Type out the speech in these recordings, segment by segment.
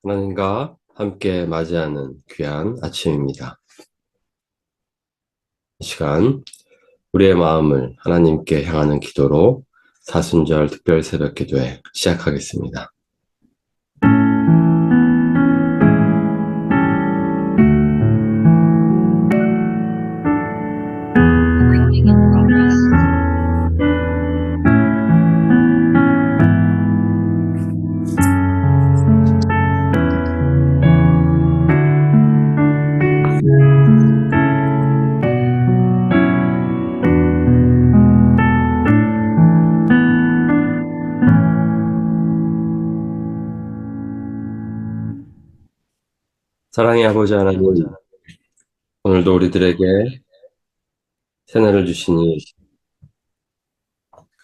하나님과 함께 맞이하는 귀한 아침입니다. 이 시간 우리의 마음을 하나님께 향하는 기도로 사순절 특별 새벽 기도회 시작하겠습니다. Recording in progress. 사랑의 아버지 하나님, 오늘도 우리들에게 새날을 주시니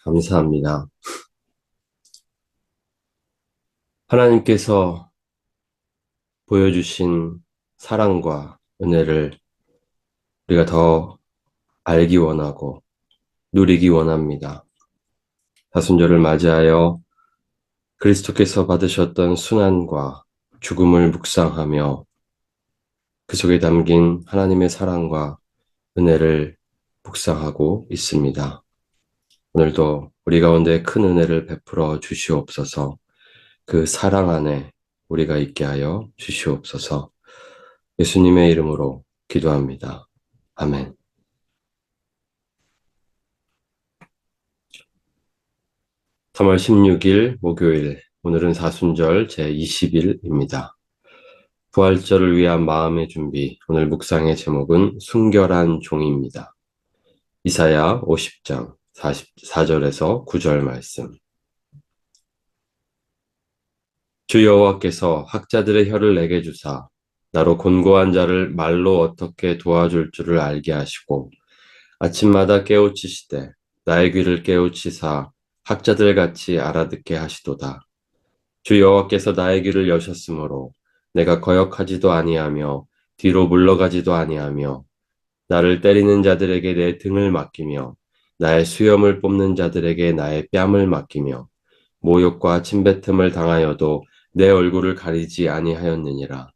감사합니다. 하나님께서 보여주신 사랑과 은혜를 우리가 더 알기 원하고 누리기 원합니다. 사순절을 맞이하여 그리스도께서 받으셨던 순환과 죽음을 묵상하며 그 속에 담긴 하나님의 사랑과 은혜를 묵상하고 있습니다. 오늘도 우리 가운데 큰 은혜를 베풀어 주시옵소서. 그 사랑 안에 우리가 있게 하여 주시옵소서. 예수님의 이름으로 기도합니다. 아멘. 3월 16일 목요일, 오늘은 사순절 제20일입니다. 부활절을 위한 마음의 준비, 오늘 묵상의 제목은 순결한 종입니다. 이사야 50장 44절에서 9절 말씀. 주 여호와께서 학자들의 혀를 내게 주사 나로 곤고한 자를 말로 어떻게 도와줄 줄을 알게 하시고 아침마다 깨우치시되 나의 귀를 깨우치사 학자들 같이 알아듣게 하시도다. 주 여호와께서 나의 귀를 여셨으므로 내가 거역하지도 아니하며 뒤로 물러가지도 아니하며 나를 때리는 자들에게 내 등을 맡기며 나의 수염을 뽑는 자들에게 나의 뺨을 맡기며 모욕과 침뱉음을 당하여도 내 얼굴을 가리지 아니하였느니라.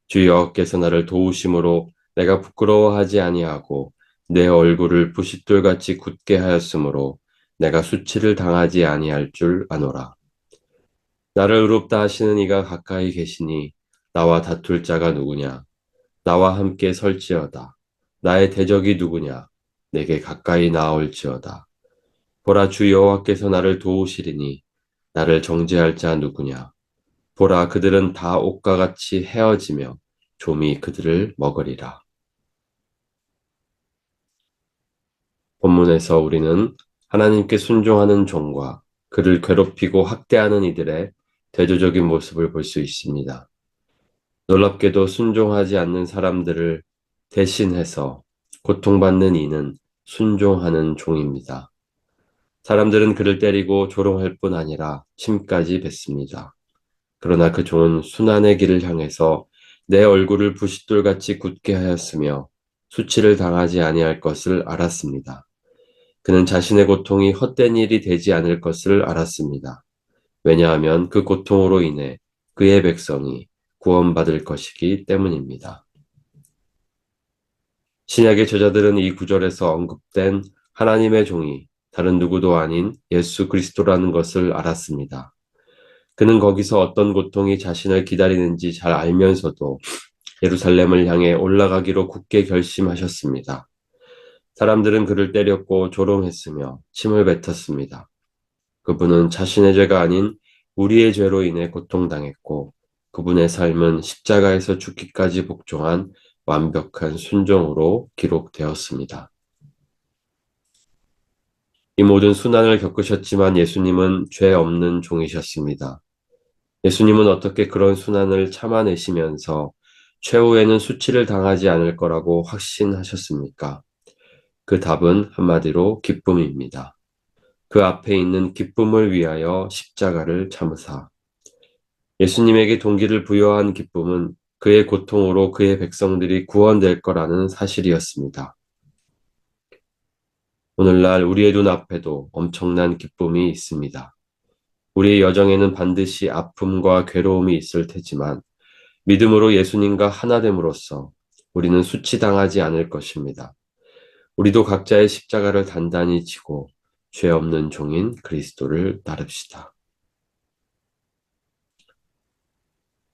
주 여호와께서 나를 도우심으로 내가 부끄러워하지 아니하고 내 얼굴을 부싯돌같이 굳게 하였으므로 내가 수치를 당하지 아니할 줄 아노라. 나를 의롭다 하시는 이가 가까이 계시니 나와 다툴 자가 누구냐? 나와 함께 설지어다. 나의 대적이 누구냐? 내게 가까이 나아올지어다. 보라, 주 여호와께서 나를 도우시리니 나를 정죄할 자 누구냐? 보라, 그들은 다 옥과 같이 헤어지며 좀이 그들을 먹으리라. 본문에서 우리는 하나님께 순종하는 종과 그를 괴롭히고 학대하는 이들의 대조적인 모습을 볼 수 있습니다. 놀랍게도 순종하지 않는 사람들을 대신해서 고통받는 이는 순종하는 종입니다. 사람들은 그를 때리고 조롱할 뿐 아니라 침까지 뱉습니다. 그러나 그 종은 순환의 길을 향해서 내 얼굴을 부싯돌같이 굳게 하였으며 수치를 당하지 아니할 것을 알았습니다. 그는 자신의 고통이 헛된 일이 되지 않을 것을 알았습니다. 왜냐하면 그 고통으로 인해 그의 백성이 구원받을 것이기 때문입니다. 신약의 저자들은 이 구절에서 언급된 하나님의 종이 다른 누구도 아닌 예수 그리스도라는 것을 알았습니다. 그는 거기서 어떤 고통이 자신을 기다리는지 잘 알면서도 예루살렘을 향해 올라가기로 굳게 결심하셨습니다. 사람들은 그를 때렸고 조롱했으며 침을 뱉었습니다. 그분은 자신의 죄가 아닌 우리의 죄로 인해 고통당했고 그분의 삶은 십자가에서 죽기까지 복종한 완벽한 순종으로 기록되었습니다. 이 모든 순환을 겪으셨지만 예수님은 죄 없는 종이셨습니다. 예수님은 어떻게 그런 순환을 참아내시면서 최후에는 수치를 당하지 않을 거라고 확신하셨습니까? 그 답은 한마디로 기쁨입니다. 그 앞에 있는 기쁨을 위하여 십자가를 참으사. 예수님에게 동기를 부여한 기쁨은 그의 고통으로 그의 백성들이 구원될 거라는 사실이었습니다. 오늘날 우리의 눈앞에도 엄청난 기쁨이 있습니다. 우리의 여정에는 반드시 아픔과 괴로움이 있을 테지만 믿음으로 예수님과 하나됨으로써 우리는 수치당하지 않을 것입니다. 우리도 각자의 십자가를 단단히 지고 죄 없는 종인 그리스도를 따릅시다.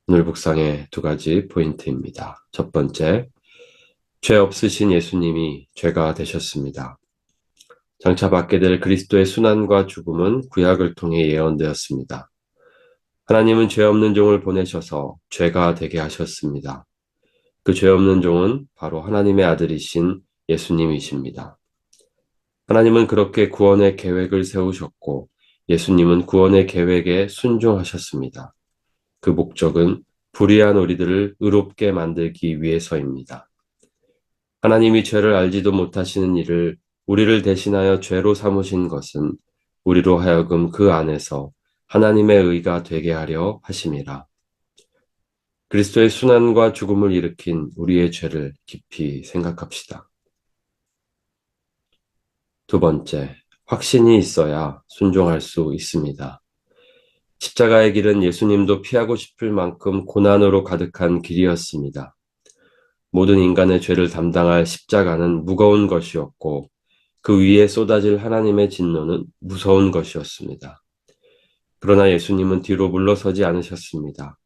오늘 묵상의 두 가지 포인트입니다. 첫 번째, 죄 없으신 예수님이 죄가 되셨습니다. 장차 받게 될 그리스도의 순환과 죽음은 구약을 통해 예언되었습니다. 하나님은 죄 없는 종을 보내셔서 죄가 되게 하셨습니다. 그 죄 없는 종은 바로 하나님의 아들이신 예수님이십니다. 하나님은 그렇게 구원의 계획을 세우셨고 예수님은 구원의 계획에 순종하셨습니다. 그 목적은 불의한 우리들을 의롭게 만들기 위해서입니다. 하나님이 죄를 알지도 못하시는 이를 우리를 대신하여 죄로 삼으신 것은 우리로 하여금 그 안에서 하나님의 의가 되게 하려 하심이라. 그리스도의 순환과 죽음을 일으킨 우리의 죄를 깊이 생각합시다. 두 번째, 확신이 있어야 순종할 수 있습니다. 십자가의 길은 예수님도 피하고 싶을 만큼 고난으로 가득한 길이었습니다. 모든 인간의 죄를 담당할 십자가는 무거운 것이었고 그 위에 쏟아질 하나님의 진노는 무서운 것이었습니다. 그러나 예수님은 뒤로 물러서지 않으셨습니다.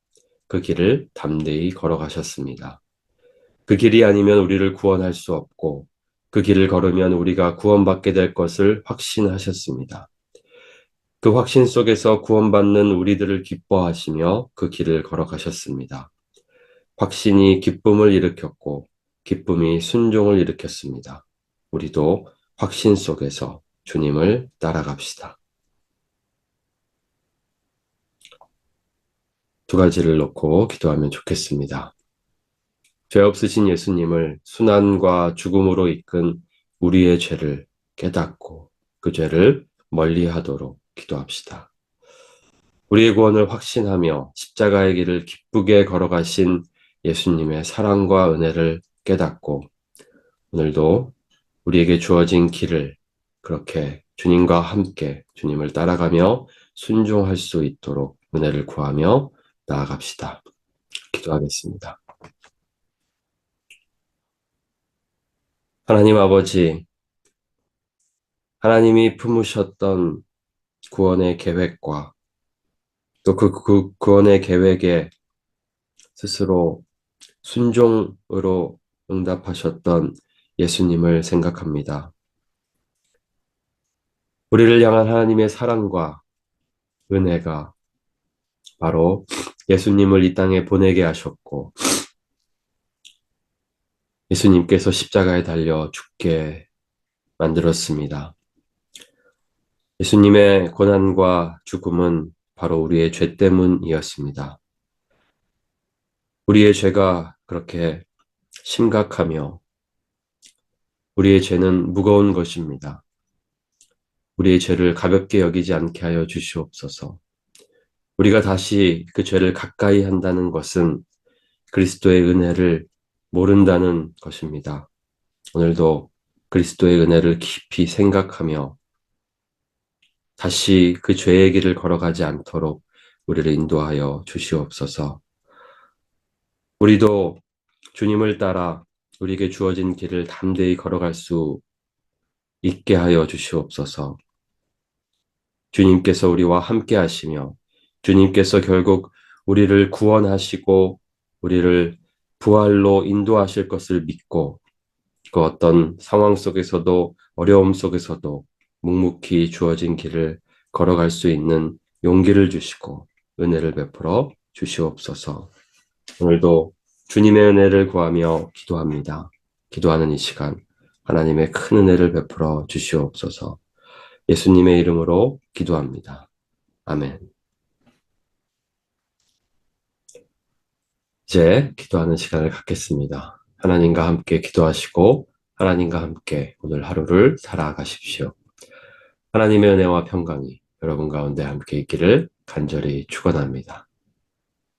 그 길을 담대히 걸어가셨습니다. 그 길이 아니면 우리를 구원할 수 없고 그 길을 걸으면 우리가 구원받게 될 것을 확신하셨습니다. 그 확신 속에서 구원받는 우리들을 기뻐하시며 그 길을 걸어가셨습니다. 확신이 기쁨을 일으켰고 기쁨이 순종을 일으켰습니다. 우리도 확신 속에서 주님을 따라갑시다. 두 가지를 놓고 기도하면 좋겠습니다. 죄 없으신 예수님을 순환과 죽음으로 이끈 우리의 죄를 깨닫고 그 죄를 멀리하도록 기도합시다. 우리의 구원을 확신하며 십자가의 길을 기쁘게 걸어가신 예수님의 사랑과 은혜를 깨닫고 오늘도 우리에게 주어진 길을 그렇게 주님과 함께 주님을 따라가며 순종할 수 있도록 은혜를 구하며 나아갑시다. 기도하겠습니다. 하나님 아버지, 하나님이 품으셨던 구원의 계획과 또 그 구원의 계획에 스스로 순종으로 응답하셨던 예수님을 생각합니다. 우리를 향한 하나님의 사랑과 은혜가 바로 예수님을 이 땅에 보내게 하셨고 예수님께서 십자가에 달려 죽게 만들었습니다. 예수님의 고난과 죽음은 바로 우리의 죄 때문이었습니다. 우리의 죄가 그렇게 심각하며 우리의 죄는 무거운 것입니다. 우리의 죄를 가볍게 여기지 않게 하여 주시옵소서. 우리가 다시 그 죄를 가까이 한다는 것은 그리스도의 은혜를 모른다는 것입니다. 오늘도 그리스도의 은혜를 깊이 생각하며 다시 그 죄의 길을 걸어가지 않도록 우리를 인도하여 주시옵소서. 우리도 주님을 따라 우리에게 주어진 길을 담대히 걸어갈 수 있게 하여 주시옵소서. 주님께서 우리와 함께 하시며 주님께서 결국 우리를 구원하시고 우리를 부활로 인도하실 것을 믿고 그 어떤 상황 속에서도 어려움 속에서도 묵묵히 주어진 길을 걸어갈 수 있는 용기를 주시고 은혜를 베풀어 주시옵소서. 오늘도 주님의 은혜를 구하며 기도합니다. 기도하는 이 시간 하나님의 큰 은혜를 베풀어 주시옵소서. 예수님의 이름으로 기도합니다. 아멘. 이제 기도하는 시간을 갖겠습니다. 하나님과 함께 기도하시고 하나님과 함께 오늘 하루를 살아가십시오. 하나님의 은혜와 평강이 여러분 가운데 함께 있기를 간절히 축원합니다.